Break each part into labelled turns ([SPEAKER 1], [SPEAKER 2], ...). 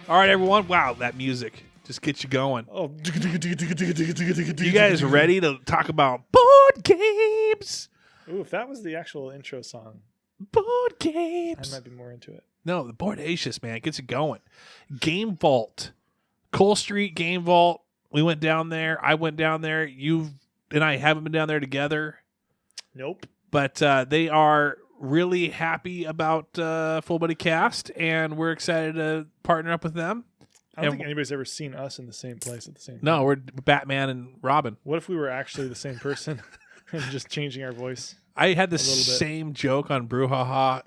[SPEAKER 1] All right, everyone. Wow, that music just gets you going.
[SPEAKER 2] Oh,
[SPEAKER 1] You guys ready to talk about board games?
[SPEAKER 2] Ooh, if that was the actual intro song,
[SPEAKER 1] Board
[SPEAKER 2] I
[SPEAKER 1] games.
[SPEAKER 2] might be more into it.
[SPEAKER 1] No, the Boardacious, man. It gets it going. Game Vault. Cole Street Game Vault. We went down there. I went down there. You and I haven't been down there together.
[SPEAKER 2] Nope.
[SPEAKER 1] But they are really happy about Full Buddy Cast, and we're excited to partner up with them.
[SPEAKER 2] I don't think anybody's ever seen us in the same place at the same time.
[SPEAKER 1] No, we're Batman and Robin.
[SPEAKER 2] What if we were actually the same person and just changing our voice?
[SPEAKER 1] I had the same joke on Brouhaha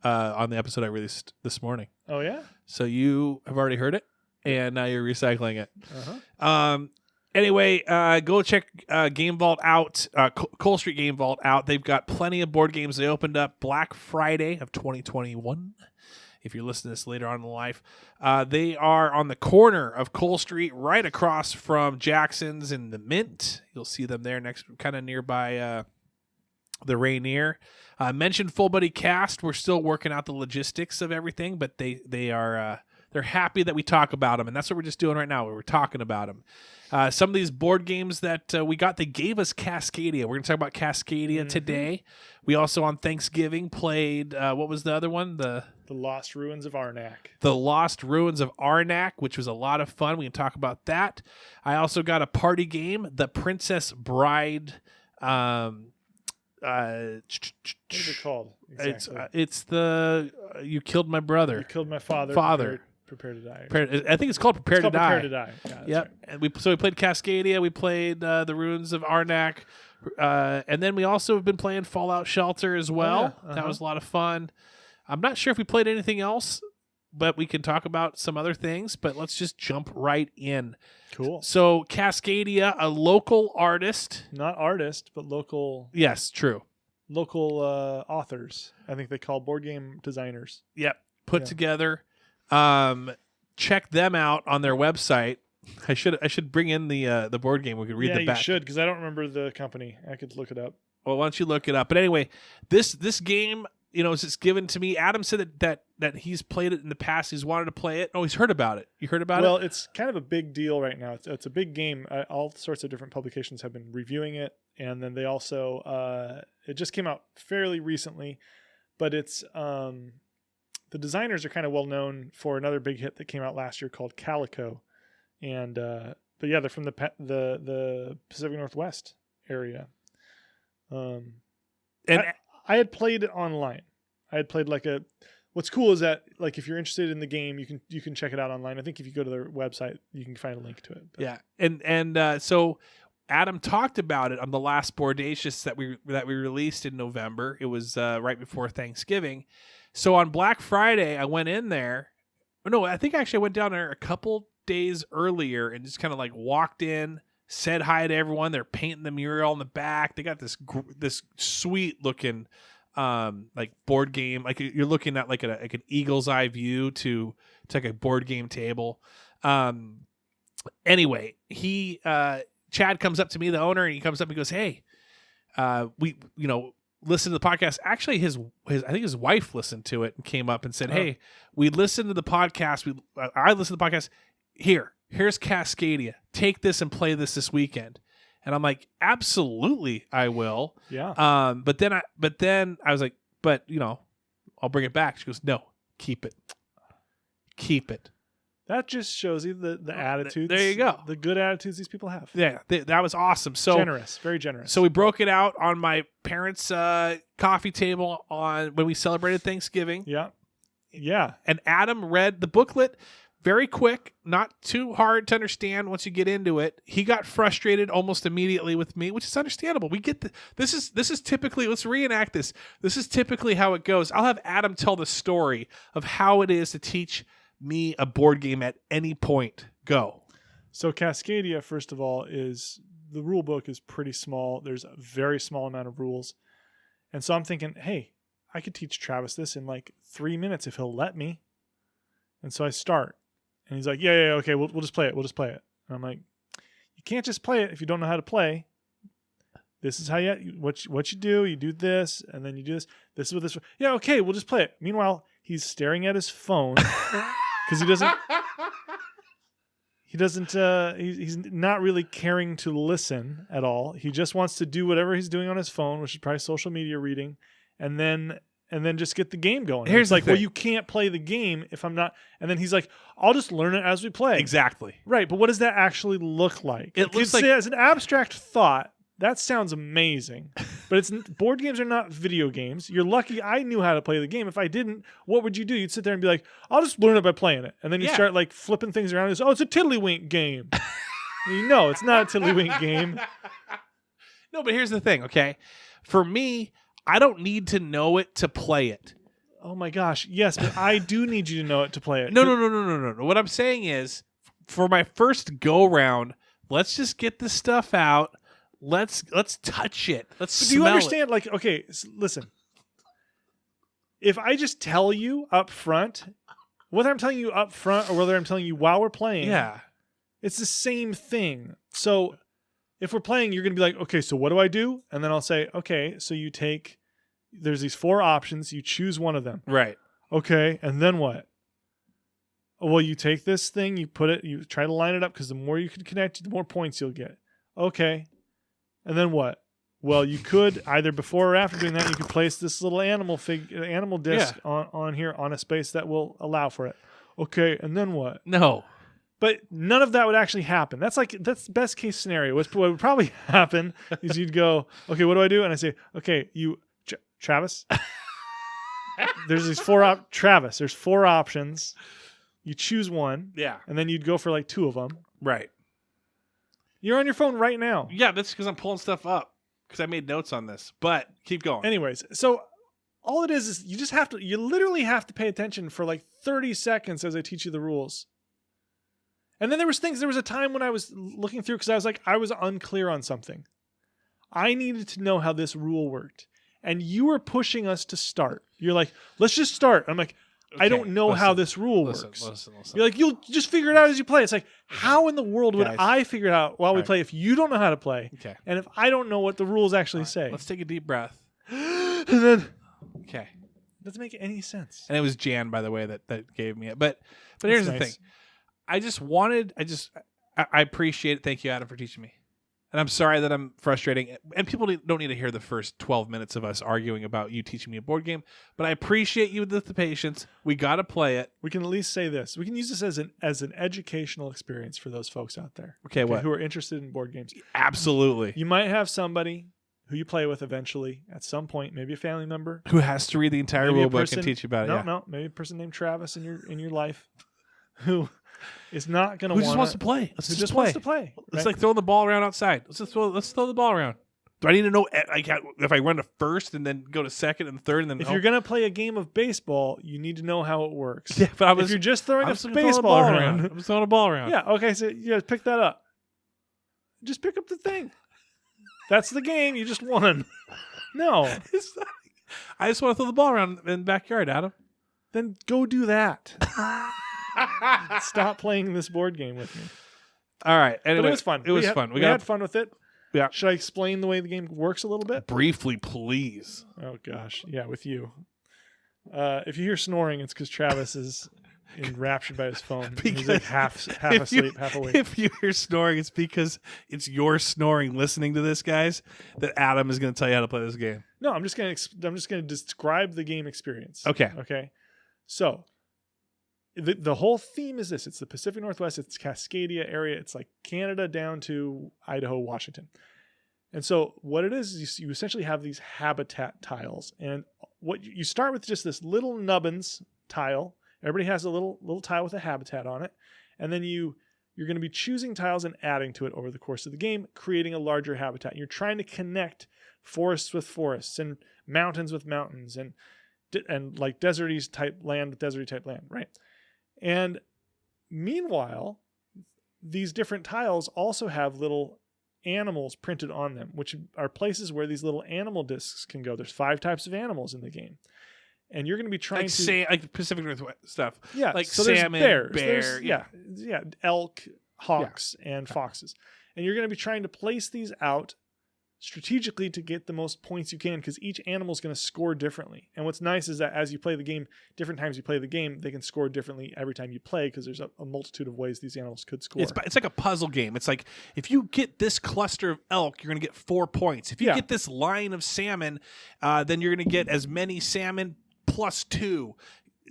[SPEAKER 1] on the episode I released this morning.
[SPEAKER 2] Oh, yeah?
[SPEAKER 1] So you have already heard it, and now you're recycling it.
[SPEAKER 2] Uh-huh.
[SPEAKER 1] Anyway, go check Game Vault out, Cole Street Game Vault out. They've got plenty of board games. They opened up Black Friday of 2021. If you're listening to this later on in life, they are on the corner of Cole Street, right across from Jackson's and the Mint. You'll see them there next, kind of nearby the Rainier. Mentioned Full Buddy Cast. We're still working out the logistics of everything, but they are they're happy that we talk about them, and that's what we're just doing right now. We're talking about them. Some of these board games that we got, they gave us Cascadia. We're going to talk about Cascadia today. We also on Thanksgiving played, what was the other one? The
[SPEAKER 2] Lost Ruins of Arnak.
[SPEAKER 1] The Lost Ruins of Arnac, which was a lot of fun. We can talk about that. I also got a party game, The Princess Bride.
[SPEAKER 2] What is it called? Exactly.
[SPEAKER 1] It's the You Killed My Brother.
[SPEAKER 2] You Killed My Father. Prepare to Die.
[SPEAKER 1] I think it's called Prepare to Die.
[SPEAKER 2] Prepare to Die. Yeah,
[SPEAKER 1] yep.
[SPEAKER 2] Right.
[SPEAKER 1] And we played Cascadia. We played The Ruins of Arnac. And then we also have been playing Fallout Shelter as well.
[SPEAKER 2] Oh, yeah.
[SPEAKER 1] That was a lot of fun. I'm not sure if we played anything else, but we can talk about some other things. But let's just jump right in.
[SPEAKER 2] Cool.
[SPEAKER 1] So Cascadia, a local artist.
[SPEAKER 2] Not artist, but local.
[SPEAKER 1] Yes, true.
[SPEAKER 2] Local authors. I think they call board game designers.
[SPEAKER 1] Yep. Put together. Check them out on their website. I should bring in the board game. We could read the back.
[SPEAKER 2] You should, because I don't remember the company. I could look it up.
[SPEAKER 1] Well, why don't you look it up? But anyway, this game, is just given to me. Adam said that he's played it in the past. He's wanted to play it. Oh, he's heard about it. You heard about it?
[SPEAKER 2] Well, it's kind of a big deal right now. It's a big game. All sorts of different publications have been reviewing it, and then they also it just came out fairly recently. But it's the designers are kind of well known for another big hit that came out last year called Calico, and but yeah, they're from the Pacific Northwest area. And I had played it online. I had played what's cool is that if you're interested in the game, you can check it out online. I think if you go to their website, you can find a link to it. But.
[SPEAKER 1] Yeah, and so Adam talked about it on the last Boardacious that we released in November. It was right before Thanksgiving. So on Black Friday, I went in there. No, I think actually I went down there a couple days earlier and just kind of walked in, said hi to everyone. They're painting the mural in the back. They got this sweet looking board game. You're looking at an eagle's eye view to a board game table. Anyway, Chad comes up to me, the owner, and he comes up and goes, "Hey, we listen to the podcast." Actually, I think his wife listened to it and came up and said, "Hey, we listened to the podcast. I listened to the podcast. Here's Cascadia. Take this and play this weekend." And I'm like, "Absolutely, I will."
[SPEAKER 2] Yeah.
[SPEAKER 1] But then I was like, "But I'll bring it back." She goes, "No, keep it. Keep it."
[SPEAKER 2] That just shows you the attitudes.
[SPEAKER 1] There you go.
[SPEAKER 2] The good attitudes these people have.
[SPEAKER 1] Yeah, that was awesome. So
[SPEAKER 2] generous, very generous.
[SPEAKER 1] So we broke it out on my parents' coffee table when we celebrated Thanksgiving.
[SPEAKER 2] Yeah. Yeah.
[SPEAKER 1] And Adam read the booklet very quick, not too hard to understand once you get into it. He got frustrated almost immediately with me, which is understandable. We get this is typically, let's reenact this. This is typically how it goes. I'll have Adam tell the story of how it is to teach me a board game at any point. Go.
[SPEAKER 2] So Cascadia, first of all, the rule book is pretty small. There's a very small amount of rules. And so I'm thinking, hey, I could teach Travis this in 3 minutes if he'll let me. And so I start. And he's like, yeah, okay, we'll just play it. We'll just play it. And I'm like, you can't just play it if you don't know how to play. This is how what you do. You do this, and then you do this. This is what this. Yeah, okay, we'll just play it. Meanwhile, he's staring at his phone because he's not really caring to listen at all. He just wants to do whatever he's doing on his phone, which is probably social media reading, and then just get the game going. And
[SPEAKER 1] Here's
[SPEAKER 2] it's like,
[SPEAKER 1] the
[SPEAKER 2] well,
[SPEAKER 1] thing.
[SPEAKER 2] you can't play the game if I'm not. And then he's like, I'll just learn it as we play.
[SPEAKER 1] Exactly.
[SPEAKER 2] Right, but what does that actually look like?
[SPEAKER 1] It looks like
[SPEAKER 2] as an abstract thought. That sounds amazing, but board games are not video games. You're lucky I knew how to play the game. If I didn't, what would you do? You'd sit there and be like, I'll just learn it by playing it. And then you start like flipping things around. Oh, it's a tiddlywink game. No, it's not a tiddlywink game.
[SPEAKER 1] No, but here's the thing, okay? For me, I don't need to know it to play it.
[SPEAKER 2] Oh my gosh, yes, but I do need you to know it to play it.
[SPEAKER 1] No. What I'm saying is, for my first go round, let's just get this stuff out. Let's touch it. Let's smell it.
[SPEAKER 2] Do you understand? Like, okay, listen. If I just tell you up front, whether I'm telling you up front or whether I'm telling you while we're playing, it's the same thing. So if we're playing, you're going to be like, okay, so what do I do? And then I'll say, okay, so there's these 4 options. You choose one of them.
[SPEAKER 1] Right.
[SPEAKER 2] Okay, and then what? Well, you take this thing, you try to line it up because the more you can connect, the more points you'll get. Okay. And then what? Well, you could either before or after doing that, you could place this little animal disc on here on a space that will allow for it. Okay, and then what?
[SPEAKER 1] No.
[SPEAKER 2] But none of that would actually happen. That's the best case scenario. What would probably happen is you'd go, okay, what do I do? And I say, okay, Travis. There's these 4 Travis. There's 4 options. You choose one.
[SPEAKER 1] Yeah.
[SPEAKER 2] And then you'd go for like 2 of them.
[SPEAKER 1] Right.
[SPEAKER 2] You're on your phone right now.
[SPEAKER 1] Yeah, that's because I'm pulling stuff up because I made notes on this. But keep going.
[SPEAKER 2] Anyways, so all it is you literally have to pay attention for like 30 seconds as I teach you the rules. And then there was a time when I was looking through because I was unclear on something. I needed to know how this rule worked. And you were pushing us to start. You're like, let's just start. I'm like, okay, I don't know how this rule works.
[SPEAKER 1] Listen.
[SPEAKER 2] You're like, you'll just figure it out as you play. It's like, how in the world would I figure it out while we play if you don't know how to play?
[SPEAKER 1] Okay.
[SPEAKER 2] And if I don't know what the rules actually say.
[SPEAKER 1] Let's take a deep breath.
[SPEAKER 2] And then
[SPEAKER 1] Okay.
[SPEAKER 2] doesn't make any sense.
[SPEAKER 1] And it was Jan, by the way, that gave me it. But here's the thing. I appreciate it. Thank you, Adam, for teaching me. And I'm sorry that I'm frustrating. And people don't need to hear the first 12 minutes of us arguing about you teaching me a board game. But I appreciate you with the patience. We got to play it.
[SPEAKER 2] We can at least say this. We can use this as an educational experience for those folks out there.
[SPEAKER 1] Okay, what?
[SPEAKER 2] Who are interested in board games.
[SPEAKER 1] Absolutely.
[SPEAKER 2] You might have somebody who you play with eventually at some point, maybe a family member.
[SPEAKER 1] Who has to read the entire rule book and teach you about it.
[SPEAKER 2] No, maybe a person named Travis in your life who is not going to
[SPEAKER 1] Who just wants to play.
[SPEAKER 2] Who just wants to play. Right?
[SPEAKER 1] It's like throwing the ball around outside. Let's throw the ball around. Do I need to know if I run to first and then go to second and third and then
[SPEAKER 2] if you're going to play a game of baseball, you need to know how it works.
[SPEAKER 1] Yeah, but
[SPEAKER 2] if you're just throwing a baseball around.
[SPEAKER 1] I'm just throwing a ball around.
[SPEAKER 2] Yeah, okay, so you guys pick that up. Just pick up the thing. That's the game. You just won. No.
[SPEAKER 1] I just want to throw the ball around in the backyard, Adam.
[SPEAKER 2] Then go do that. Stop playing this board game with me.
[SPEAKER 1] All right. Anyway,
[SPEAKER 2] but it was fun.
[SPEAKER 1] It was fun.
[SPEAKER 2] We had fun with it.
[SPEAKER 1] Yeah.
[SPEAKER 2] Should I explain the way the game works a little bit?
[SPEAKER 1] Briefly, please.
[SPEAKER 2] Oh, gosh. Yeah, with you. If you hear snoring, it's because Travis is enraptured by his phone. He's like half asleep, half awake.
[SPEAKER 1] If you hear snoring, it's because it's your snoring listening to this, guys, that Adam is going to tell you how to play this game.
[SPEAKER 2] No, I'm just going to describe the game experience.
[SPEAKER 1] Okay.
[SPEAKER 2] Okay. So, the whole theme is this. It's the Pacific Northwest. It's Cascadia area. It's like Canada down to Idaho, Washington. And so what it is you essentially have these habitat tiles. And what you start with just this little nubbins tile. Everybody has a little tile with a habitat on it. And then you're going to be choosing tiles and adding to it over the course of the game, creating a larger habitat. You're trying to connect forests with forests and mountains with mountains and like deserty type land with deserty type land, right? And meanwhile, these different tiles also have little animals printed on them, which are places where these little animal discs can go. There's 5 types of animals in the game. And you're going to be trying
[SPEAKER 1] like Pacific Northwest stuff.
[SPEAKER 2] Yeah.
[SPEAKER 1] Like
[SPEAKER 2] so
[SPEAKER 1] salmon,
[SPEAKER 2] there's
[SPEAKER 1] bear.
[SPEAKER 2] elk, hawks, and foxes. And you're going to be trying to place these out strategically to get the most points you can, because each animal is going to score differently. And what's nice is that as you play the game, different times you play the game, they can score differently every time you play, because there's a multitude of ways these animals could score.
[SPEAKER 1] It's like a puzzle game. It's like if you get this cluster of elk, you're going to get 4 points. If you get this line of salmon, then you're going to get as many salmon plus 2.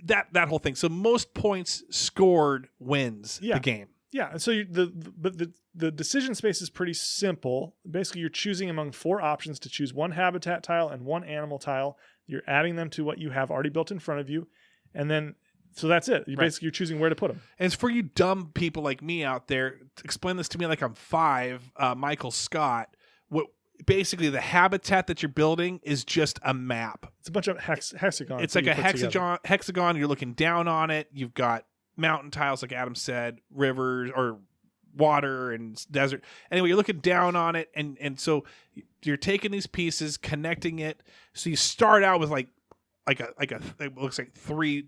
[SPEAKER 1] That whole thing. So most points scored wins the game.
[SPEAKER 2] Yeah, and so the decision space is pretty simple. Basically, you're choosing among 4 options to choose 1 habitat tile and 1 animal tile. You're adding them to what you have already built in front of you, and then so that's it. You're choosing where to put them.
[SPEAKER 1] And it's for you dumb people like me out there. Explain this to me like I'm 5, Michael Scott. What basically the habitat that you're building is just a map.
[SPEAKER 2] It's a bunch of hexagons.
[SPEAKER 1] It's like a hexagon. You're looking down on it. You've got mountain tiles, like Adam said, rivers or water and desert. Anyway, you're looking down on it, and so you're taking these pieces, connecting it. So you start out with like it looks like 3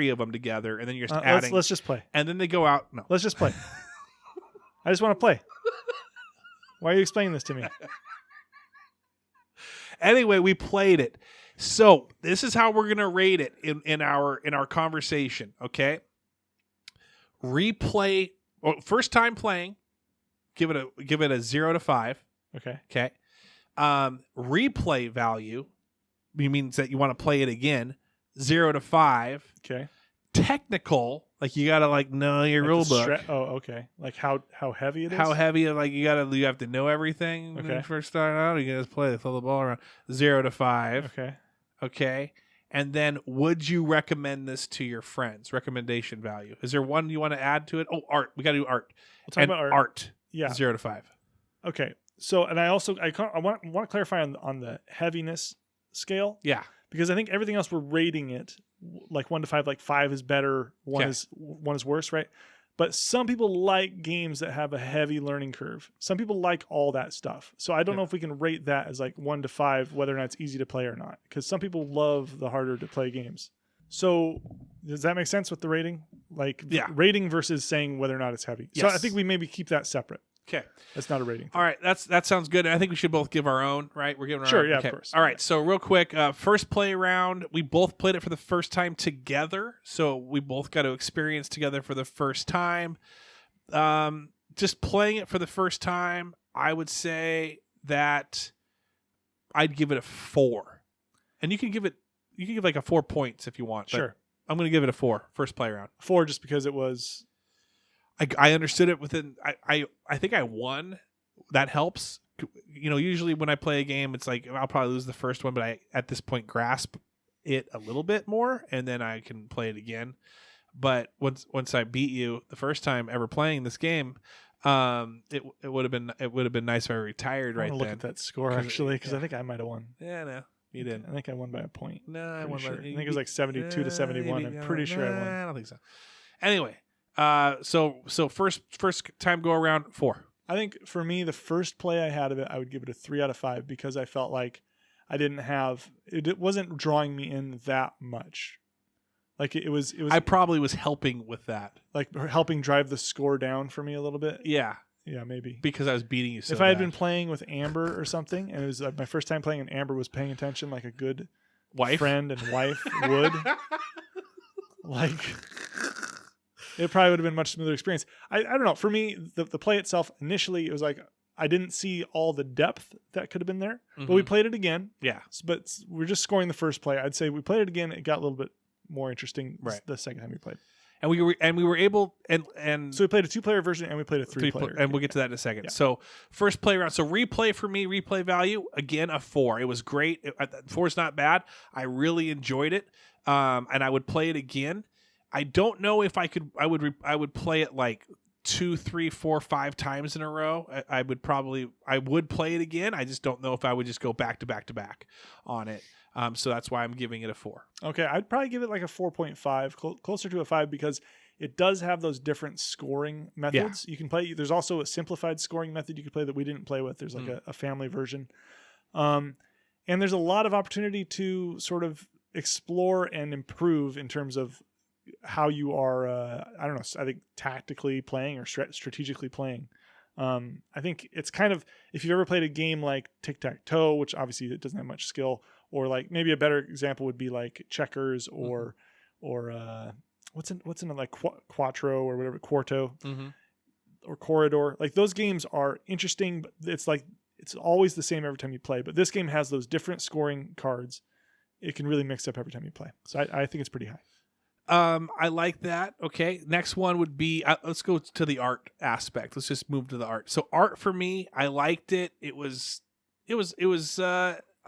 [SPEAKER 1] of them together, and then you're just adding.
[SPEAKER 2] Let's just play.
[SPEAKER 1] And then they go out. No,
[SPEAKER 2] let's just play. I just want to play. Why are you explaining this to me?
[SPEAKER 1] Anyway, we played it. So this is how we're gonna rate it in our conversation. Okay. Replay. Well, first time playing, give it a 0 to 5.
[SPEAKER 2] Okay.
[SPEAKER 1] Okay. Replay value means that you want to play it again. 0 to 5.
[SPEAKER 2] Okay.
[SPEAKER 1] Technical, like you gotta know your rule book.
[SPEAKER 2] Okay. Like how heavy it is.
[SPEAKER 1] How heavy? Like you have to know everything when you first start out. You just throw the ball around. 0 to 5.
[SPEAKER 2] Okay.
[SPEAKER 1] Okay. And then, would you recommend this to your friends? Recommendation value. Is there one you want to add to it? Oh, art. We got to do art.
[SPEAKER 2] We'll talk about art. Yeah.
[SPEAKER 1] 0 to 5.
[SPEAKER 2] Okay. So, and I want to clarify on the heaviness scale.
[SPEAKER 1] Yeah.
[SPEAKER 2] Because I think everything else we're rating it like 1 to 5. Like 5 is better, 1 is worse, right? But some people like games that have a heavy learning curve. Some people like all that stuff. So I don't know if we can rate that as like 1 to 5, whether or not it's easy to play or not. Because some people love the harder to play games. So does that make sense with the rating? Like rating versus saying whether or not it's heavy.
[SPEAKER 1] Yes.
[SPEAKER 2] So I think we maybe keep that separate.
[SPEAKER 1] Okay.
[SPEAKER 2] That's not a rating.
[SPEAKER 1] All right. That sounds good. I think we should both give our own, right? We're giving our own.
[SPEAKER 2] Yeah,
[SPEAKER 1] okay.
[SPEAKER 2] of course.
[SPEAKER 1] All right. So real quick, first play round, we both played it for the first time together. So we both got to experience together for the first time. Just playing it for the first time, I would say that I'd give it a 4. And you can give like a 4 points if you want.
[SPEAKER 2] Sure.
[SPEAKER 1] I'm going to give it a 4 first play round.
[SPEAKER 2] 4 just because it was.
[SPEAKER 1] I understood it within. I think I won. That helps. Usually when I play a game, it's like I'll probably lose the first one, but I at this point grasp it a little bit more, and then I can play it again. But once I beat you the first time ever playing this game, it would have been nice if I retired right then.
[SPEAKER 2] Look at that score actually, because I think I might have won.
[SPEAKER 1] Yeah, no, you didn't.
[SPEAKER 2] I think I won by a point.
[SPEAKER 1] No, I won.
[SPEAKER 2] Sure. I think it was like 72 to 71. I'm pretty sure I won.
[SPEAKER 1] I don't think so. Anyway. So first time go around 4.
[SPEAKER 2] I think for me, the first play I had of it, I would give it a 3 out of 5 because I felt like it wasn't drawing me in that much. Like it was.
[SPEAKER 1] I probably was helping with that,
[SPEAKER 2] like helping drive the score down for me a little bit.
[SPEAKER 1] Yeah,
[SPEAKER 2] maybe
[SPEAKER 1] because I was beating you. So
[SPEAKER 2] if I had been playing with Amber or something, and it was like my first time playing, and Amber was paying attention like a good friend and wife would, like. It probably would have been a much smoother experience. I don't know. For me, the play itself, initially, it was like I didn't see all the depth that could have been there. Mm-hmm. But we played it again.
[SPEAKER 1] Yeah.
[SPEAKER 2] But we're just scoring the first play. I'd say we played it again. It got a little bit more interesting the second time we played.
[SPEAKER 1] And we were able and
[SPEAKER 2] so we played a 2-player version and we played a 3-player.
[SPEAKER 1] And we'll get to that in a second. Yeah. So first play round. So replay for me, replay value, again, a 4. It was great. 4 is not bad. I really enjoyed it. And I would play it again. I don't know if I could. I would play it like 2, 3, 4, 5 times in a row. I would play it again. I just don't know if I would just go back to back to back on it. So that's why I'm giving it a 4.
[SPEAKER 2] Okay, I'd probably give it like a 4.5, closer to a 5, because it does have those different scoring methods. You can play. There's also a simplified scoring method you can play that we didn't play with. There's like a family version, and there's a lot of opportunity to sort of explore and improve in terms of how you are, I don't know, I think tactically playing or strategically playing. I think it's kind of, if you've ever played a game like tic-tac-toe, which obviously it doesn't have much skill, or like maybe a better example would be like checkers or what's in like Quattro or whatever, Quarto or Corridor. Like those games are interesting, but it's like it's always the same every time you play. But this game has those different scoring cards. It can really mix up every time you play. So I think it's pretty high.
[SPEAKER 1] I like that. Okay. Next one would be, let's go to the art aspect. Let's just move to the art. So art for me, I liked it. I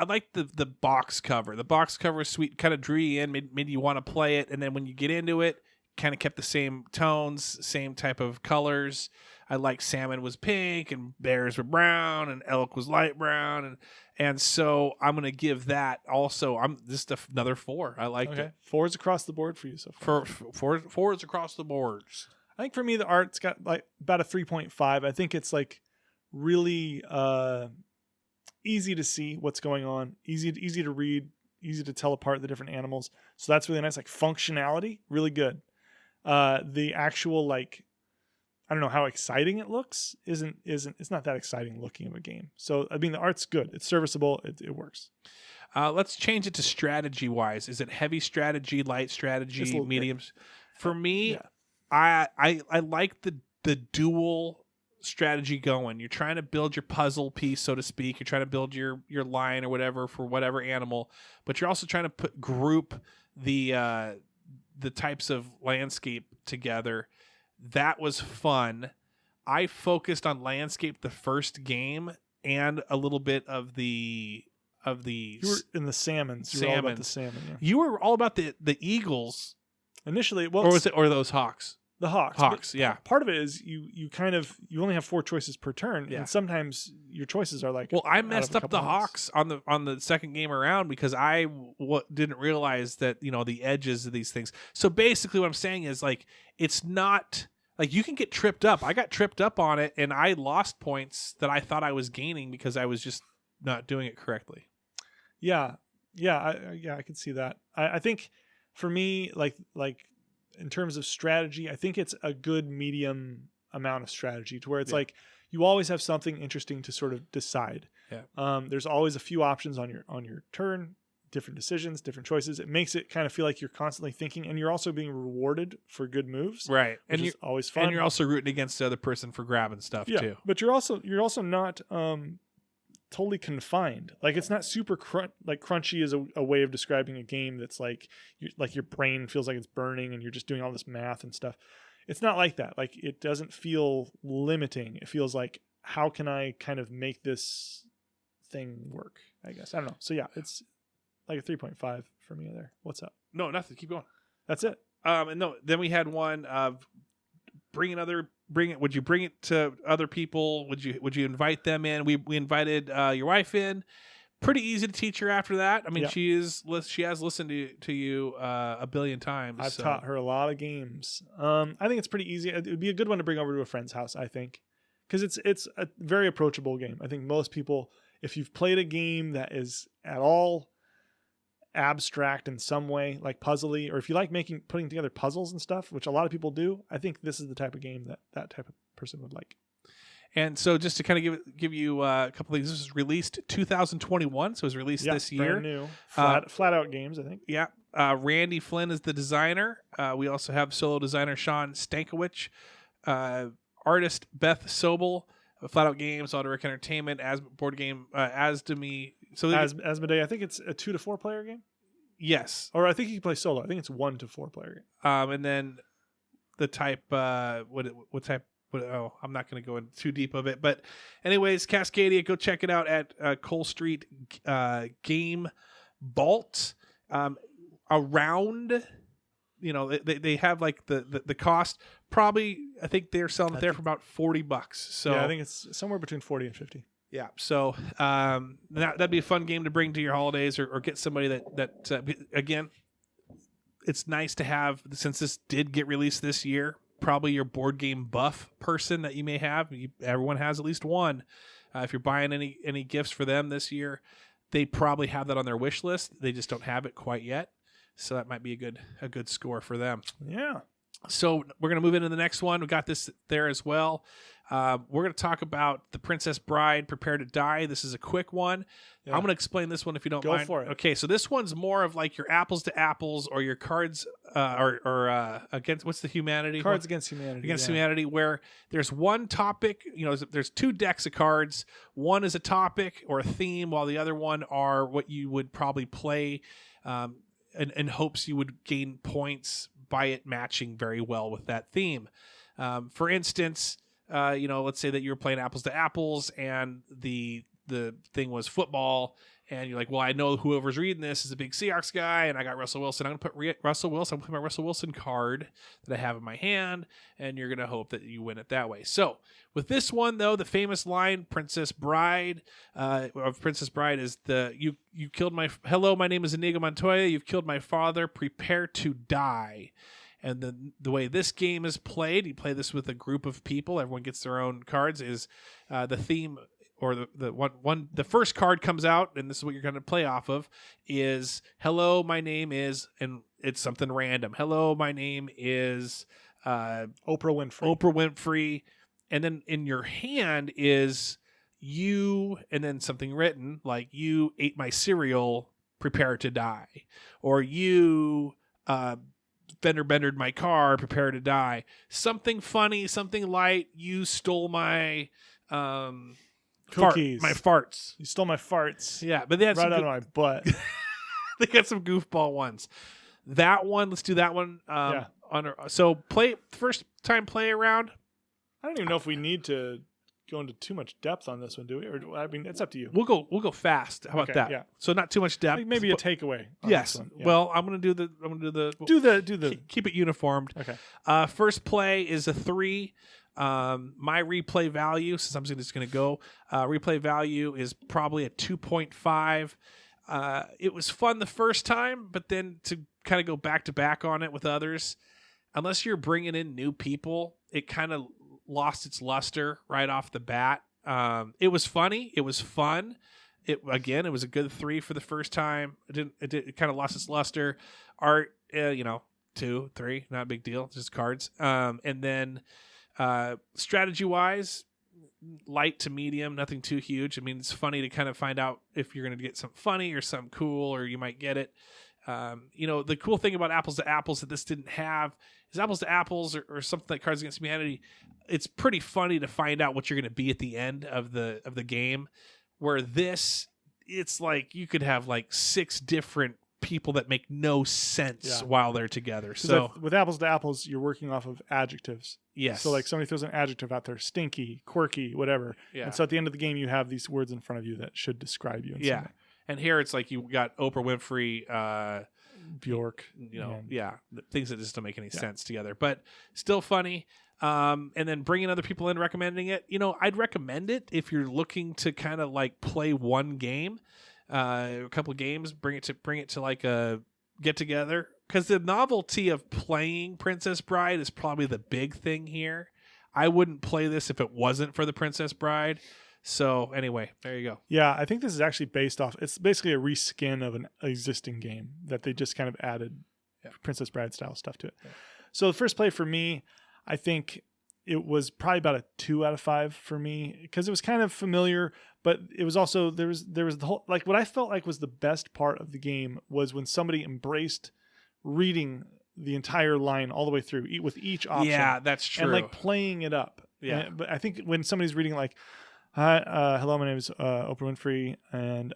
[SPEAKER 1] liked the box cover. The box cover was sweet, kind of drew you in, made you want to play it. And then when you get into it, kind of kept the same tones, same type of colors. I like salmon was pink and bears were brown and elk was light brown. And so I'm going to give that also. I'm just another 4. I liked it.
[SPEAKER 2] 4s across the board for you so far.
[SPEAKER 1] Fours across the boards.
[SPEAKER 2] I think for me, the art's got like about a 3.5. I think it's like really easy to see what's going on, easy to read, easy to tell apart the different animals. So that's really nice. Like functionality, really good. The actual like, I don't know how exciting it looks. It's not that exciting looking of a game. So I mean, the art's good. It's serviceable. It works.
[SPEAKER 1] Let's change it to strategy wise. Is it heavy strategy, light strategy, mediums? For me, yeah. I like the dual strategy going. You're trying to build your puzzle piece, so to speak. You're trying to build your line or whatever for whatever animal, but you're also trying to group the types of landscape together. That was fun. I focused on landscape the first game and a little bit of the. You
[SPEAKER 2] were in the salmons. You were all about the salmon. Yeah.
[SPEAKER 1] You were all about the eagles
[SPEAKER 2] initially. Well,
[SPEAKER 1] or those hawks?
[SPEAKER 2] The hawks.
[SPEAKER 1] Hawks, yeah.
[SPEAKER 2] Part of it is you only have 4 choices per turn, and sometimes your choices are like.
[SPEAKER 1] Well, I messed up the hawks on the second game around because I didn't realize that the edges of these things. So basically, what I'm saying is like it's not like you can get tripped up. I got tripped up on it, and I lost points that I thought I was gaining because I was just not doing it correctly.
[SPEAKER 2] Yeah, I can see that. I think for me, like in terms of strategy, I think it's a good medium amount of strategy to where it's like you always have something interesting to sort of decide. Yeah. There's always a few options on your turn, different decisions, different choices. It makes it kind of feel like you're constantly thinking, and you're also being rewarded for good moves.
[SPEAKER 1] Right,
[SPEAKER 2] and it's always fun.
[SPEAKER 1] And you're also rooting against the other person for grabbing stuff too.
[SPEAKER 2] But you're also not totally confined. Like it's not super crunchy is a way of describing a game that's like your brain feels like it's burning and you're just doing all this math and stuff. It's not like that. Like it doesn't feel limiting. It feels like, how can I kind of make this thing work, I guess. I don't know. So yeah, it's like a 3.5 for me there. What's up?
[SPEAKER 1] No, nothing. Keep going.
[SPEAKER 2] That's it.
[SPEAKER 1] And no, then we had one of would you bring it to other people? Would you invite them in? We invited your wife in. Pretty easy to teach her after that. I mean, she has listened to you a billion times.
[SPEAKER 2] I've taught her a lot of games. I think it's pretty easy. It would be a good one to bring over to a friend's house, I think, because it's a very approachable game. I think most people, if you've played a game that is at all abstract in some way, like puzzly, or if you like putting together puzzles and stuff, which a lot of people do, I think this is the type of game that type of person would like.
[SPEAKER 1] And so just to kind of give you a couple things, this was released 2021, so it was released this year.
[SPEAKER 2] Brand new. Flat out games, I think.
[SPEAKER 1] Yeah. Randy Flynn is the designer. We also have solo designer Sean Stankiewicz, artist Beth Sobel, Flat Out Games, Autoric Entertainment, board game Asdemi. So
[SPEAKER 2] Asmodee, I think it's a 2 to 4 player game.
[SPEAKER 1] Yes,
[SPEAKER 2] or I think you can play solo. I think it's 1 to 4 player game.
[SPEAKER 1] And then the type, what type? I'm not going to go into too deep of it, but anyways, Cascadia, go check it out at Cole Street Game Vault. Around, they have like the cost. Probably, I think they're selling it there for about $40. So
[SPEAKER 2] yeah, I think it's somewhere between 40 and 50.
[SPEAKER 1] Yeah, so that'd be a fun game to bring to your holidays, or get somebody that again, it's nice to have, since this did get released this year, probably your board game buff person that you may have. Everyone has at least one. If you're buying any gifts for them this year, they probably have that on their wish list. They just don't have it quite yet, so that might be a good score for them.
[SPEAKER 2] Yeah.
[SPEAKER 1] So we're going to move into the next one. We got this there as well. We're going to talk about The Princess Bride, Prepare to Die. This is a quick one.
[SPEAKER 2] Yeah.
[SPEAKER 1] I'm going to explain this one if you don't
[SPEAKER 2] Go
[SPEAKER 1] mind.
[SPEAKER 2] for it.
[SPEAKER 1] Okay, so this one's more of like your apples to apples or your cards or against, what's the humanity?
[SPEAKER 2] Cards Against Humanity.
[SPEAKER 1] Against Humanity, where there's one topic, there's two decks of cards. One is a topic or a theme, while the other one are what you would probably play in hopes you would gain points by it matching very well with that theme. For instance, let's say that you're playing apples to apples and the thing was football, and you're like, well, I know whoever's reading this is a big Seahawks guy, and I got Russell Wilson. I'm going to put Russell Wilson. I'm going to put my Russell Wilson card that I have in my hand, and you're going to hope that you win it that way. So with this one, though, the famous line, Princess Bride, of Princess Bride is you killed my, hello, my name is Inigo Montoya. You've killed my father. Prepare to die. And the way this game is played, you play this with a group of people. Everyone gets their own cards. Is the theme or the first card comes out, and this is what you're going to play off of. Is hello, my name is, and it's something random. Hello, my name is
[SPEAKER 2] Oprah Winfrey.
[SPEAKER 1] Oprah Winfrey, and then in your hand is you, and then something written like you ate my cereal. Prepare to die, or you. Fender bendered my car, prepare to die. Something funny, something light. You stole my
[SPEAKER 2] cookies.
[SPEAKER 1] My farts.
[SPEAKER 2] You stole my farts.
[SPEAKER 1] Yeah, but they had
[SPEAKER 2] right out of my butt.
[SPEAKER 1] They got some goofball ones. That one, let's do that one. So first time play around.
[SPEAKER 2] I don't even know if we need to go into too much depth on this one, do we? Or I mean, it's up to you.
[SPEAKER 1] We'll go fast. How about that?
[SPEAKER 2] Yeah.
[SPEAKER 1] So not too much depth.
[SPEAKER 2] Like maybe a takeaway.
[SPEAKER 1] Yes.
[SPEAKER 2] Yeah.
[SPEAKER 1] Well, I'm gonna do the keep it uniformed.
[SPEAKER 2] Okay.
[SPEAKER 1] First play is a 3. My replay value, since I'm just gonna go, replay value is probably a 2.5. It was fun the first time, but then to kind of go back to back on it with others, unless you're bringing in new people, it kind of lost its luster right off the bat. It was funny. It was fun. It was a good 3 for the first time. It kind of lost its luster. Art, 2, 3, not a big deal. Just cards. And then strategy wise, light to medium, nothing too huge. I mean, it's funny to kind of find out if you're going to get something funny or something cool, or you might get it. The cool thing about Apples to Apples that this didn't have is Apples to Apples or something like Cards Against Humanity. It's pretty funny to find out what you're going to be at the end of the game. Where this, it's like you could have like 6 different people that make no sense while they're together. So
[SPEAKER 2] with Apples to Apples, you're working off of adjectives.
[SPEAKER 1] Yes.
[SPEAKER 2] So like somebody throws an adjective out there, stinky, quirky, whatever. Yeah. And so at the end of the game, you have these words in front of you that should describe you. In some way.
[SPEAKER 1] And here it's like you got Oprah Winfrey,
[SPEAKER 2] Bjork,
[SPEAKER 1] things that just don't make any sense together, but still funny. And then bringing other people in, recommending it. I'd recommend it if you're looking to kind of like play one game, a couple of games. Bring it to like a get together, because the novelty of playing Princess Bride is probably the big thing here. I wouldn't play this if it wasn't for the Princess Bride. So anyway, there you go.
[SPEAKER 2] Yeah, I think this is actually based off. It's basically a reskin of an existing game that they just kind of added Princess Bride style stuff to it. Yeah. So the first play for me, I think it was probably about a 2 out of 5 for me, because it was kind of familiar, but it was also there was the whole, like, what I felt like was the best part of the game was when somebody embraced reading the entire line all the way through with each option.
[SPEAKER 1] Yeah, that's true.
[SPEAKER 2] And like playing it up.
[SPEAKER 1] Yeah.
[SPEAKER 2] But I think when somebody's reading like, hi, hello, my name is Oprah Winfrey, and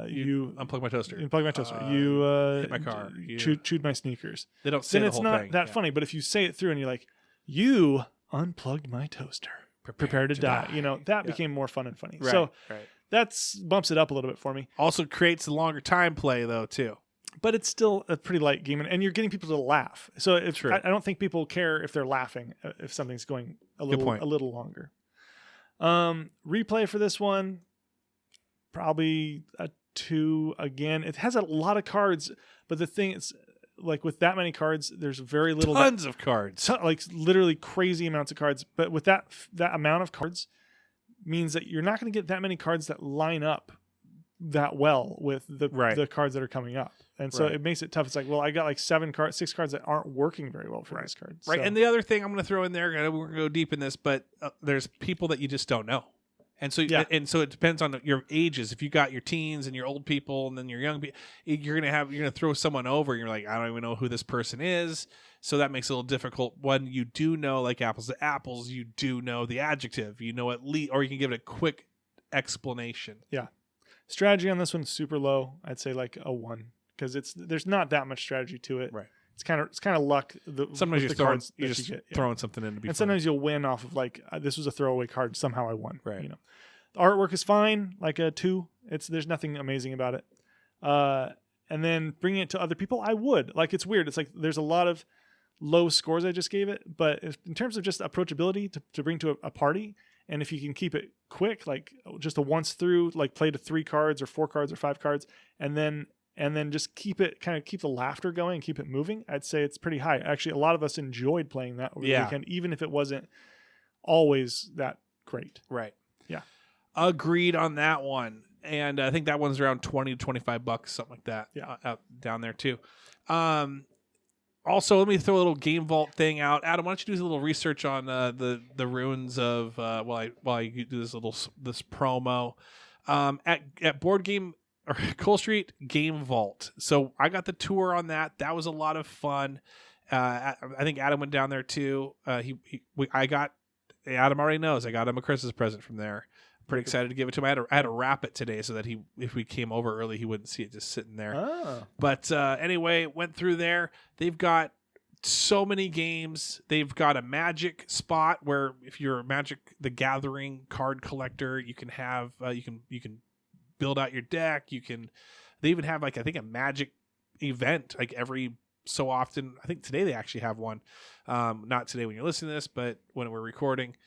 [SPEAKER 2] you
[SPEAKER 1] unplug my toaster.
[SPEAKER 2] Unplug my toaster. You
[SPEAKER 1] hit my car.
[SPEAKER 2] Chewed my sneakers.
[SPEAKER 1] They don't say
[SPEAKER 2] then
[SPEAKER 1] the whole
[SPEAKER 2] it's not
[SPEAKER 1] thing.
[SPEAKER 2] that funny. But if you say it through and you're like, you unplugged my toaster. Prepare to die. That became more fun and funny.
[SPEAKER 1] Right,
[SPEAKER 2] so
[SPEAKER 1] right.
[SPEAKER 2] That's bumps it up a little bit for me.
[SPEAKER 1] Also creates a longer time play though too.
[SPEAKER 2] But it's still a pretty light game, and you're getting people to laugh. So I don't think people care if they're laughing if something's going a little longer. Replay for this one, probably a 2 again. It has a lot of cards, but the thing is, like with that many cards, there's very little.
[SPEAKER 1] Tons of cards.
[SPEAKER 2] Like literally crazy amounts of cards. But with that amount of cards means that you're not going to get that many cards that line up that well with the
[SPEAKER 1] Right.
[SPEAKER 2] cards that are coming up. And so
[SPEAKER 1] Right.
[SPEAKER 2] it makes it tough. It's like, well, I got like 6 cards that aren't working very well for this card.
[SPEAKER 1] Right.
[SPEAKER 2] So,
[SPEAKER 1] And the other thing I'm going to throw in there, we're going to go deep in this, but there's people that you just don't know. And so, and so it depends on your ages. If you got your teens and your old people and then your young people, you're going to throw someone over. And you're like, I don't even know who this person is. So that makes it a little difficult. When you do know, like apples to apples, you do know the adjective, you know, at least, or you can give it a quick explanation.
[SPEAKER 2] Yeah. Strategy on this one's super low. I'd say like a 1 because there's not that much strategy to it.
[SPEAKER 1] Right.
[SPEAKER 2] It's kind of luck.
[SPEAKER 1] Sometimes
[SPEAKER 2] you're
[SPEAKER 1] just throwing something in to be
[SPEAKER 2] and
[SPEAKER 1] funny.
[SPEAKER 2] sometimes you'll win off of like this was a throwaway card. Somehow I won.
[SPEAKER 1] Right.
[SPEAKER 2] You know, the artwork is fine, like a 2. There's nothing amazing about it. And then bringing it to other people, I would. Like it's weird. It's like there's a lot of low scores I just gave it, but in terms of just approachability to bring to a party, and if you can keep it quick, like just a once through, like play to 3 cards or 4 cards or 5 cards, and then just keep the laughter going, keep it moving, I'd say it's pretty high. Actually, a lot of us enjoyed playing that over the weekend, even if it wasn't always that great.
[SPEAKER 1] Right.
[SPEAKER 2] Yeah.
[SPEAKER 1] Agreed on that one. And I think that one's around $20 to $25, something like that.
[SPEAKER 2] Yeah.
[SPEAKER 1] Out down there too. Also, let me throw a little Game Vault thing out. Adam, why don't you do a little research on the ruins of while I do this promo at Board Game or Coal Street Game Vault. So I got the tour on that. That was a lot of fun. I think Adam went down there too. Adam already knows I got him a Christmas present from there. Pretty excited to give it to him. I had to wrap it today so that if we came over early, he wouldn't see it just sitting there.
[SPEAKER 2] Oh.
[SPEAKER 1] But anyway, went through there. They've got so many games. They've got a Magic spot where if you're a Magic the Gathering card collector, you can have you can build out your deck. They even have like I think a Magic event like every so often. I think today they actually have one. Not today when you're listening to this, but when we're recording.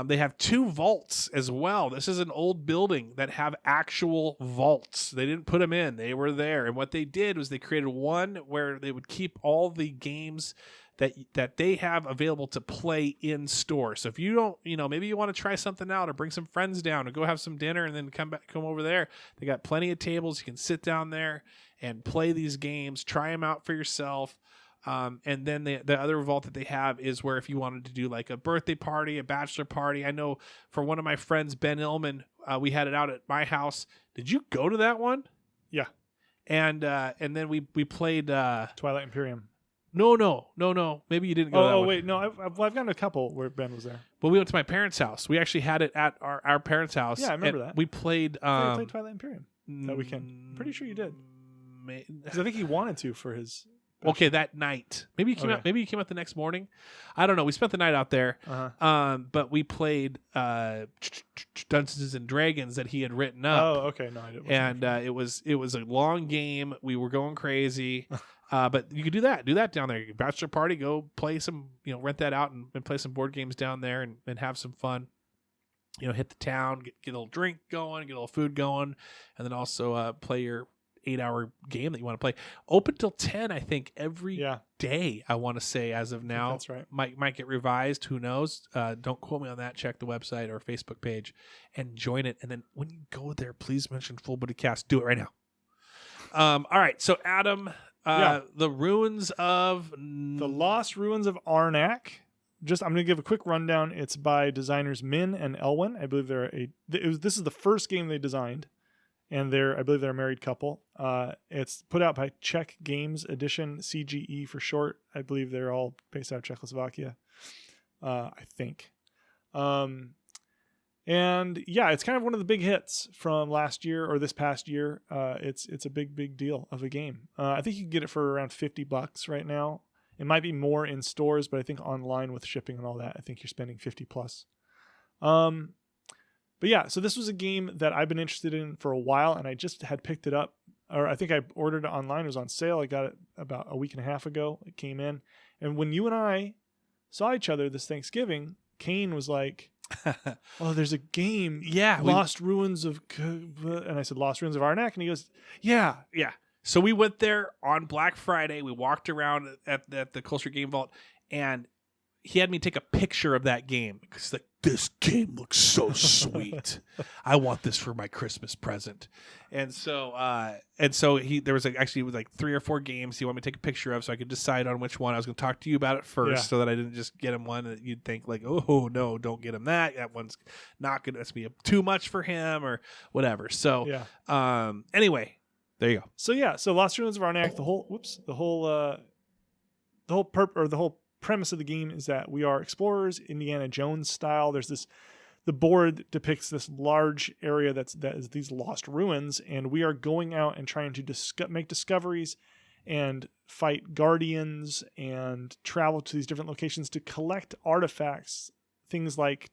[SPEAKER 1] They have 2 vaults as well. This is an old building that have actual vaults. They didn't put them in. They were there. And what they did was they created one where they would keep all the games that they have available to play in store. So if you don't, maybe you want to try something out or bring some friends down or go have some dinner and then come over there. They got plenty of tables. You can sit down there and play these games, try them out for yourself. And then the other vault that they have is where if you wanted to do like a birthday party, a bachelor party. I know for one of my friends, Ben Illman, we had it out at my house. Did you go to that one?
[SPEAKER 2] Yeah.
[SPEAKER 1] And then we played
[SPEAKER 2] Twilight Imperium.
[SPEAKER 1] No. Maybe you didn't go to that one.
[SPEAKER 2] Oh, wait. No, I've gotten a couple where Ben was there.
[SPEAKER 1] But we went to my parents' house. We actually had it at our parents' house.
[SPEAKER 2] Yeah, I remember that.
[SPEAKER 1] We played...
[SPEAKER 2] I played Twilight Imperium that weekend. Pretty sure you did. Because I think he wanted to for his...
[SPEAKER 1] Okay, that night. Maybe you came out. Maybe you came out the next morning. I don't know. We spent the night out there.
[SPEAKER 2] Uh-huh.
[SPEAKER 1] But we played Dungeons and Dragons that he had written up.
[SPEAKER 2] Oh, okay. No, I didn't.
[SPEAKER 1] And it was a long game. We were going crazy. But you could do that down there. Bachelor party, go play some. Rent that out and play some board games down there and have some fun. Hit the town, get a little drink going, get a little food going, and then also play your 8-hour game that you want to play. Open till 10, I think, every day, I want to say, as of now.
[SPEAKER 2] That's right.
[SPEAKER 1] Might get revised. Who knows? Don't quote me on that. Check the website or Facebook page and join it. And then when you go there, please mention Full Booty Cast. Do it right now. All right. So, Adam, the ruins of...
[SPEAKER 2] The Lost Ruins of Arnak. I'm going to give a quick rundown. It's by designers Min and Elwin. I believe this is the first game they designed. And I believe they're a married couple. It's put out by Czech Games Edition, CGE for short. I believe they're all based out of Czechoslovakia, I think. And yeah, it's kind of one of the big hits from last year or this past year. It's a big deal of a game. I think you can get it for around $50 right now. It might be more in stores, but I think online with shipping and all that, I think you're spending $50+. But yeah, so this was a game that I've been interested in for a while, and I just had picked it up, or I think I ordered it online. It was on sale. I got it about a week and a half ago. It came in. And when you and I saw each other this Thanksgiving, Kane was like, oh, there's a game.
[SPEAKER 1] Yeah.
[SPEAKER 2] Lost Ruins of... And I said, Lost Ruins of Arnak? And he goes, yeah.
[SPEAKER 1] Yeah. So we went there on Black Friday. We walked around at the Coal Street Game Vault, and he had me take a picture of that game because like, this game looks so sweet. I want this for my Christmas present. And so there was actually it was like 3 or 4 games he wanted me to take a picture of so I could decide on which one. I was going to talk to you about it first so that I didn't just get him one that you'd think like, oh no, don't get him that. That one's not going to be too much for him or whatever. So anyway, there you go.
[SPEAKER 2] So Lost Ruins of Arnak, the whole premise of the game is that we are explorers, Indiana Jones style. The board depicts this large area that is these lost ruins, and we are going out and trying to make discoveries and fight guardians and travel to these different locations to collect artifacts, things like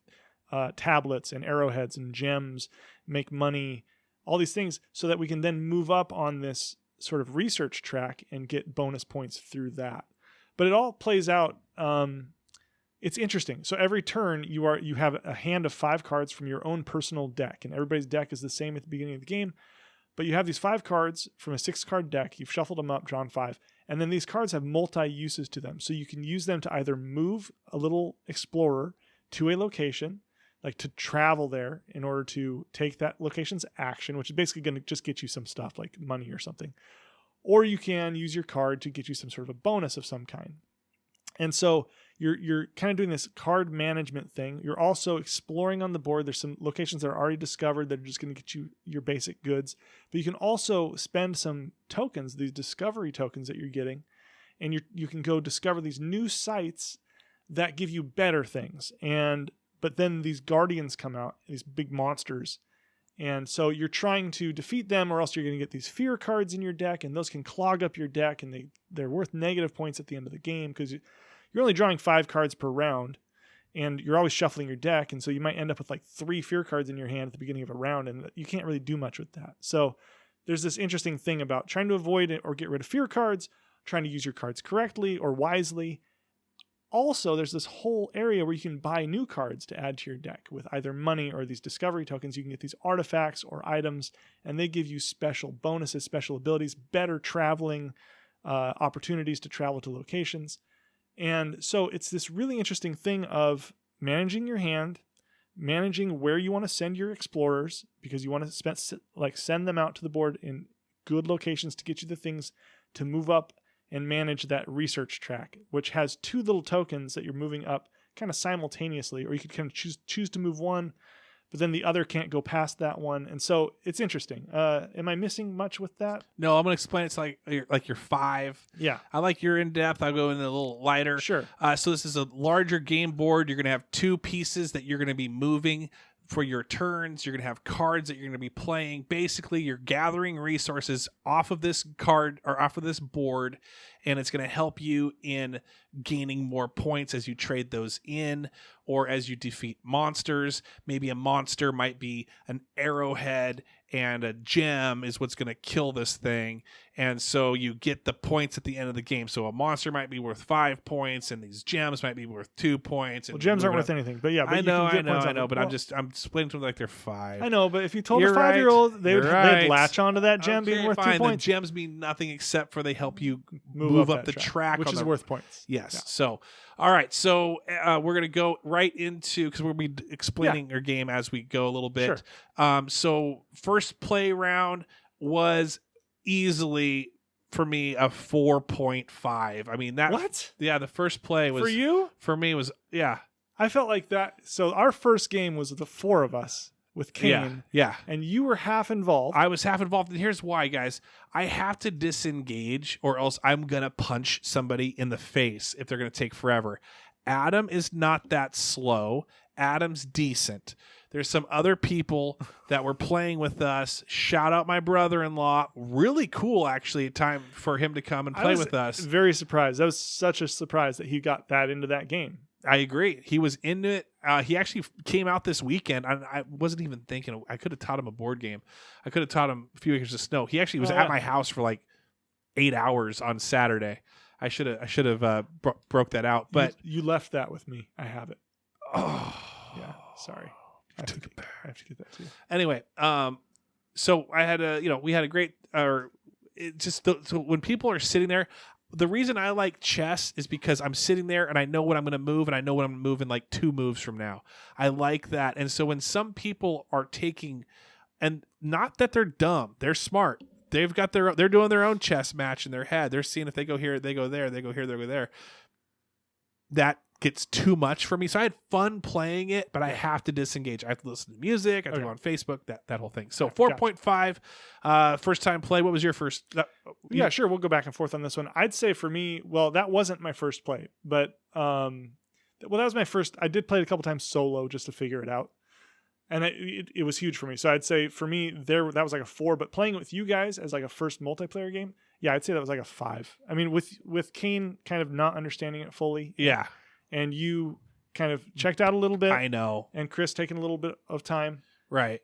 [SPEAKER 2] tablets and arrowheads and gems, make money, all these things, so that we can then move up on this sort of research track and get bonus points through that. But it all plays out. It's interesting. So every turn you have a hand of 5 cards from your own personal deck, and everybody's deck is the same at the beginning of the game. But you have these 5 cards from a 6-card deck. You've shuffled them up, drawn 5, and then these cards have multi-uses to them. So you can use them to either move a little explorer to a location, like to travel there in order to take that location's action, which is basically going to just get you some stuff like money or something. Or you can use your card to get you some sort of a bonus of some kind. And so you're kind of doing this card management thing. You're also exploring on the board. There's some locations that are already discovered that are just going to get you your basic goods. But you can also spend some tokens, these discovery tokens that you're getting, and you can go discover these new sites that give you better things. But then these guardians come out, these big monsters. And so you're trying to defeat them, or else you're going to get these fear cards in your deck, and those can clog up your deck, and they're worth negative points at the end of the game because you're only drawing 5 cards per round, and you're always shuffling your deck, and so you might end up with like 3 fear cards in your hand at the beginning of a round, and you can't really do much with that. So there's this interesting thing about trying to avoid it or get rid of fear cards, trying to use your cards correctly or wisely. Also, there's this whole area where you can buy new cards to add to your deck with either money or these discovery tokens. You can get these artifacts or items, and they give you special bonuses, special abilities, better traveling opportunities to travel to locations. And so it's this really interesting thing of managing your hand, managing where you want to send your explorers, because you want to send them out to the board in good locations to get you the things to move up and manage that research track, which has 2 little tokens that you're moving up kind of simultaneously, or you could kind of choose to move one, but then the other can't go past that one. And so it's interesting. Am I missing much with that?
[SPEAKER 1] No, I'm going to explain. It's like your 5.
[SPEAKER 2] Yeah.
[SPEAKER 1] I like your in-depth. I'll go in a little lighter.
[SPEAKER 2] Sure.
[SPEAKER 1] So this is a larger game board. You're going to have 2 pieces that you're going to be moving for your turns. You're going to have cards that you're going to be playing. Basically, you're gathering resources off of this card or off of this board, and it's going to help you in gaining more points as you trade those in or as you defeat monsters. Maybe a monster might be an arrowhead and a gem is what's going to kill this thing. And so you get the points at the end of the game. So a monster might be worth 5 points, and these gems might be worth 2 points. And
[SPEAKER 2] well, gems aren't worth anything, but yeah. But
[SPEAKER 1] I know. But
[SPEAKER 2] well,
[SPEAKER 1] I'm splitting to them like they're 5.
[SPEAKER 2] I know, but if you told
[SPEAKER 1] You're
[SPEAKER 2] a 5-year-old, they'd
[SPEAKER 1] right.
[SPEAKER 2] latch onto that gem being worth 2 points.
[SPEAKER 1] The gems mean nothing except for they help you move up the track,
[SPEAKER 2] which is worth points.
[SPEAKER 1] Yes.
[SPEAKER 2] Yeah.
[SPEAKER 1] So, all right. So we're gonna go right into because we'll be explaining our game as we go a little bit.
[SPEAKER 2] Sure.
[SPEAKER 1] So first play round was easily for me a 4.5. I mean that.
[SPEAKER 2] What?
[SPEAKER 1] Yeah, the first play was
[SPEAKER 2] for you.
[SPEAKER 1] For me was
[SPEAKER 2] I felt like that. So our first game was the 4 of us with Kane.
[SPEAKER 1] Yeah.
[SPEAKER 2] And you were half involved.
[SPEAKER 1] I was half involved. And here's why, guys. I have to disengage or else I'm going to punch somebody in the face if they're going to take forever. Adam is not that slow. Adam's decent. There's some other people that were playing with us. Shout out my brother-in-law. Really cool, actually, time for him to come and play with us.
[SPEAKER 2] Very surprised. That was such a surprise that he got that into that game.
[SPEAKER 1] I agree. He was into it. He actually came out this weekend. I wasn't even thinking. I could have taught him a board game. I could have taught him a few acres of snow. He actually was at my house for like 8 hours on Saturday. I should have broke that out. But
[SPEAKER 2] you left that with me. I have it.
[SPEAKER 1] Oh,
[SPEAKER 2] yeah. Sorry. I have to get that to you.
[SPEAKER 1] Anyway, so I had we had a great. So when people are sitting there. the reason I like chess is because I'm sitting there and I know what I'm going to move, and I know what I'm going to move in like 2 moves from now. I like that. And so when some people are taking, and not that they're dumb, they're smart. They're doing their own chess match in their head. They're seeing if they go here, they go there, they go here, they go there. That gets too much for me. So I had fun playing it, but I have to disengage. I have to listen to music. I have to go on Facebook, that whole thing. So 4.5, first time play. What was your first?
[SPEAKER 2] Yeah, sure. We'll go back and forth on this one. I'd say for me, well, that wasn't my first play, but that was my first. I did play it a couple times solo just to figure it out. And it was huge for me. So I'd say for me, that was like a 4. But playing it with you guys as like a first multiplayer game, yeah, I'd say that was like a 5. I mean, with Kane kind of not understanding it fully.
[SPEAKER 1] Yeah.
[SPEAKER 2] And you kind of checked out a little bit.
[SPEAKER 1] I know.
[SPEAKER 2] And Chris taking a little bit of time.
[SPEAKER 1] Right.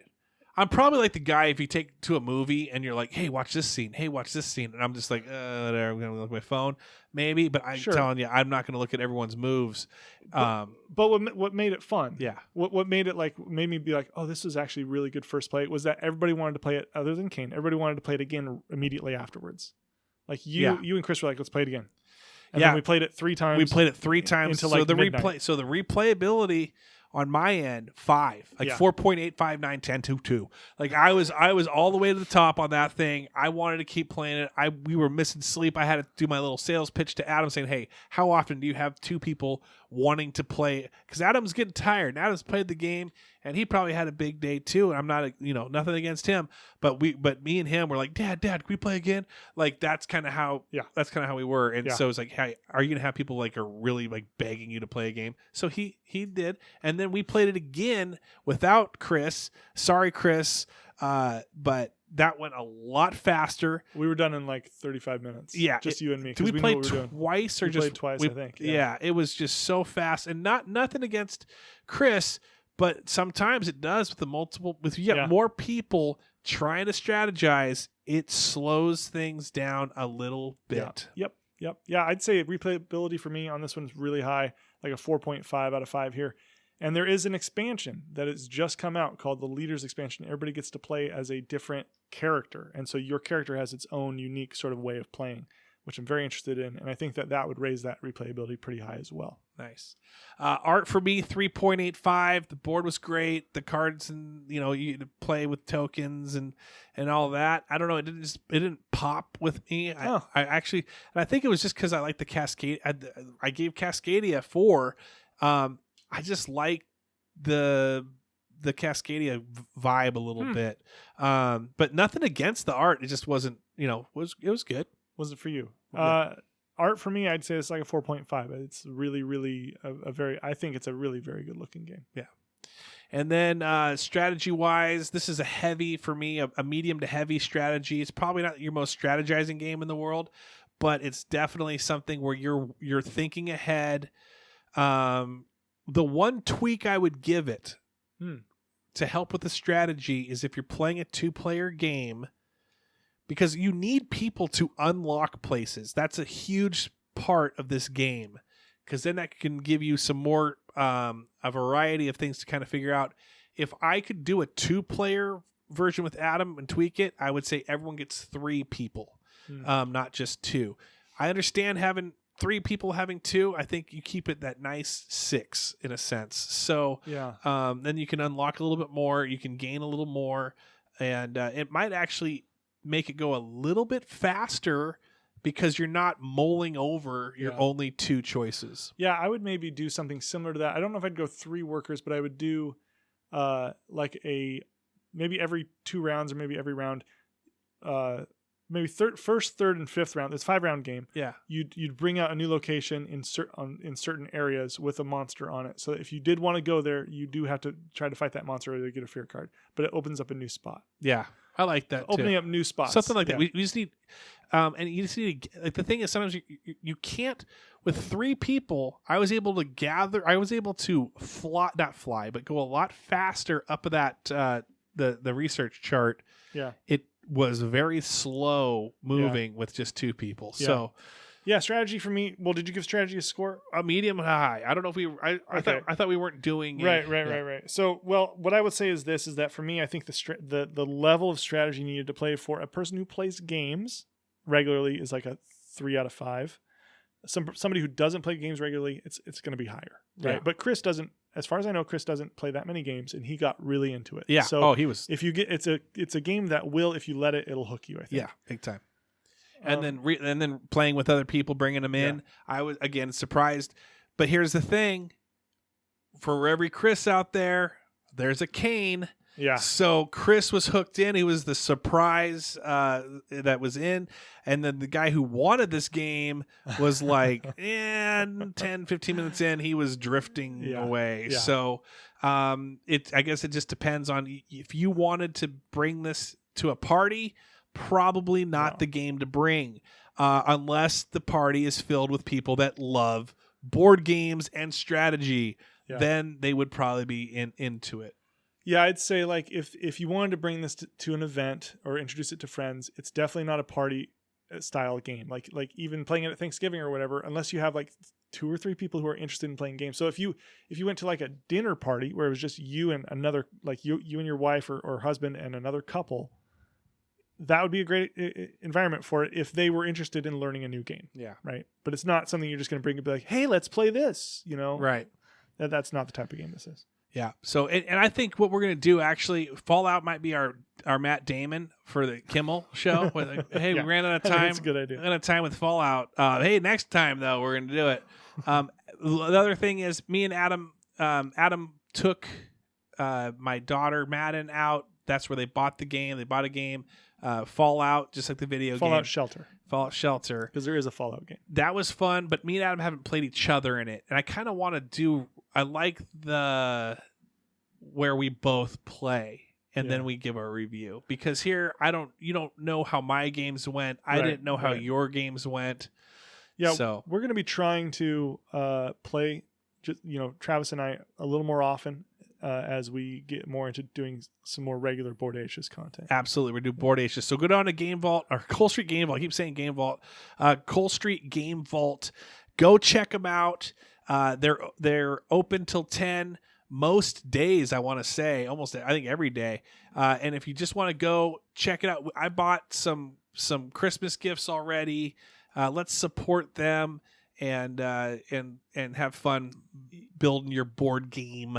[SPEAKER 1] I'm probably like the guy if you take to a movie and you're like, hey, watch this scene. Hey, watch this scene. And I'm just like, whatever, I'm going to look at my phone. Maybe. But I'm telling you, I'm not going to look at everyone's moves.
[SPEAKER 2] But what made it fun?
[SPEAKER 1] Yeah.
[SPEAKER 2] What made it made me be like, oh, this was actually really good first play was that everybody wanted to play it other than Kane. Everybody wanted to play it again immediately afterwards. Like you and Chris were like, let's play it again. And then we played it 3 times.
[SPEAKER 1] We played it 3 times.
[SPEAKER 2] Until the
[SPEAKER 1] midnight. So the replayability on my end, 5, 4.8, 5, 9, 10, 2, 2. Like I was all the way to the top on that thing. I wanted to keep playing it. We were missing sleep. I had to do my little sales pitch to Adam saying, hey, how often do you have 2 people wanting to play? Because Adam's getting tired. And Adam's played the game and he probably had a big day too. And I'm not, nothing against him, but me and him were like, Dad, can we play again? Like that's kind of how we were. And so it's like, hey, are you gonna have people like are really like begging you to play a game? So he did, and then we played it again without Chris. Sorry, Chris, but that went a lot faster.
[SPEAKER 2] We were done in like 35 minutes.
[SPEAKER 1] Yeah,
[SPEAKER 2] just you and me.
[SPEAKER 1] Did we play twice or
[SPEAKER 2] we
[SPEAKER 1] just
[SPEAKER 2] played twice? I think.
[SPEAKER 1] Yeah, it was just so fast, and nothing against Chris. But sometimes it does with the multiple. If you get more people trying to strategize, it slows things down a little bit.
[SPEAKER 2] Yep. Yeah, I'd say replayability for me on this one's really high, like a 4.5 out of 5 here. And there is an expansion that has just come out called the Leaders Expansion. Everybody gets to play as a different character. And so your character has its own unique sort of way of playing, which I'm very interested in. And I think that would raise that replayability pretty high as well.
[SPEAKER 1] Nice. Art for me, 3.85. The board was great. The cards and you play with tokens and all that. I don't know. It didn't pop with me. I actually, and I think it was just because I like the Cascadia. I gave Cascadia a 4. I just like the Cascadia vibe a little bit. But nothing against the art. It just wasn't. It was good.
[SPEAKER 2] Wasn't for you.
[SPEAKER 1] Yeah.
[SPEAKER 2] Art for me, I'd say it's like a 4.5. It's really, really I think it's a really very good looking game.
[SPEAKER 1] Yeah. And then strategy wise, this is a heavy for me, a medium to heavy strategy. It's probably not your most strategizing game in the world, but it's definitely something where you're thinking ahead. The one tweak I would give it to help with the strategy is if you're playing a 2-player game, because you need people to unlock places. That's a huge part of this game, because then that can give you some more a variety of things to kind of figure out. If I could do a 2-player version with Adam and tweak it, I would say everyone gets 3 people, not just 2. I understand having 3 people having 2. I think you keep it that nice 6 in a sense. So then you can unlock a little bit more. You can gain a little more, and it might actually make it go a little bit faster because you're not mulling over your only 2 choices.
[SPEAKER 2] Yeah, I would maybe do something similar to that. I don't know if I'd go 3 workers, but I would do maybe every 2 rounds or maybe every round, maybe first, third, and 5th round. It's a 5-round game.
[SPEAKER 1] Yeah,
[SPEAKER 2] you'd bring out a new location in certain areas with a monster on it. So if you did want to go there, you do have to try to fight that monster or get a fear card. But it opens up a new spot.
[SPEAKER 1] Yeah. I like that
[SPEAKER 2] opening up new spots,
[SPEAKER 1] something like that. We just need, and you just need to, like, the thing is sometimes you can't with 3 people. I was able to not fly, but go a lot faster up of that the research chart.
[SPEAKER 2] Yeah,
[SPEAKER 1] it was very slow moving with just 2 people.
[SPEAKER 2] Yeah.
[SPEAKER 1] So.
[SPEAKER 2] Yeah, strategy for me. Well, did you give strategy a score?
[SPEAKER 1] A medium high. I don't know if I thought we weren't doing
[SPEAKER 2] right. So, well, what I would say is that for me, I think the level of strategy needed to play for a person who plays games regularly is like a 3 out of 5. Somebody who doesn't play games regularly, it's going to be higher, right?
[SPEAKER 1] Yeah.
[SPEAKER 2] But Chris doesn't, as far as I know, Chris doesn't play that many games, and he got really into it.
[SPEAKER 1] Yeah.
[SPEAKER 2] So
[SPEAKER 1] he was.
[SPEAKER 2] if you get, it's a game that will, if you let it, it'll hook you. I think.
[SPEAKER 1] Yeah, big time. And then playing with other people, bringing them in. Yeah. I was again surprised, but here's the thing: for every Chris out there, there's a Kane.
[SPEAKER 2] Yeah.
[SPEAKER 1] So Chris was hooked in. He was the surprise that was in. And then the guy who wanted this game was like, 10, 15 minutes in, he was drifting away.
[SPEAKER 2] Yeah.
[SPEAKER 1] So I guess it just depends on if you wanted to bring this to a party, probably not the game to bring unless the party is filled with people that love board games and strategy. Yeah. Then they would probably be into it.
[SPEAKER 2] Yeah, I'd say like if you wanted to bring this to an event or introduce it to friends, it's definitely not a party style game. Like even playing it at Thanksgiving or whatever, unless you have like 2 or 3 people who are interested in playing games. So if you went to like a dinner party where it was just you and another, like you and your wife or husband and another couple, that would be a great environment for it if they were interested in learning a new game.
[SPEAKER 1] Yeah.
[SPEAKER 2] Right. But it's not something you're just going to bring and be like, hey, let's play this.
[SPEAKER 1] Right.
[SPEAKER 2] That's not the type of game this is.
[SPEAKER 1] Yeah. So, and I think what we're going to do actually, Fallout might be our Matt Damon for the Kimmel show. Hey, we ran out of time.
[SPEAKER 2] That's a good idea.
[SPEAKER 1] Ran out of time with Fallout. Hey, next time though, we're going to do it. The other thing is me and Adam, Adam took my daughter Madden out. That's where they bought the game. They bought a game, Fallout, just like the video game.
[SPEAKER 2] Fallout Shelter.
[SPEAKER 1] Because
[SPEAKER 2] there is a Fallout game.
[SPEAKER 1] That was fun, but me and Adam haven't played each other in it. And I kind of want to do, I like where we both play and then we give our review. Because here, you don't know how my games went. I didn't know how your games went.
[SPEAKER 2] Yeah,
[SPEAKER 1] so
[SPEAKER 2] we're going to be trying to play, Travis and I a little more often as we get more into doing some more regular Boardacious content.
[SPEAKER 1] Absolutely. We're doing Boardacious. So go down to Game Vault, or Cole Street Game Vault. I keep saying Game Vault. Cole Street Game Vault. Go check them out. They're open till 10 most days, I want to say. I think every day. And if you just want to go check it out, I bought some Christmas gifts already. Let's support them and have fun building your board game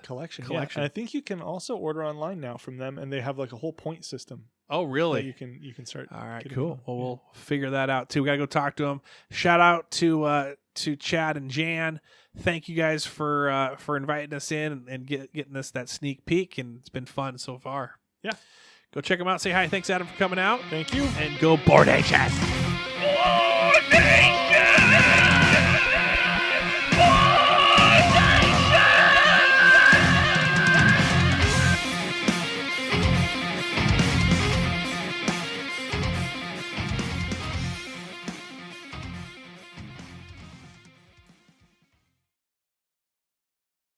[SPEAKER 2] collection. Yeah. And I think you can also order online now from them, and they have like a whole point system.
[SPEAKER 1] Oh, really?
[SPEAKER 2] That you can start.
[SPEAKER 1] All right, cool. Well, we'll figure that out too. We gotta go talk to them. Shout out to Chad and Jan. Thank you guys for inviting us in and getting us that sneak peek, and it's been fun so far.
[SPEAKER 2] Yeah.
[SPEAKER 1] Go check them out. Say hi. Thanks, Adam, for coming out.
[SPEAKER 2] Thank you.
[SPEAKER 1] And go Boardacious.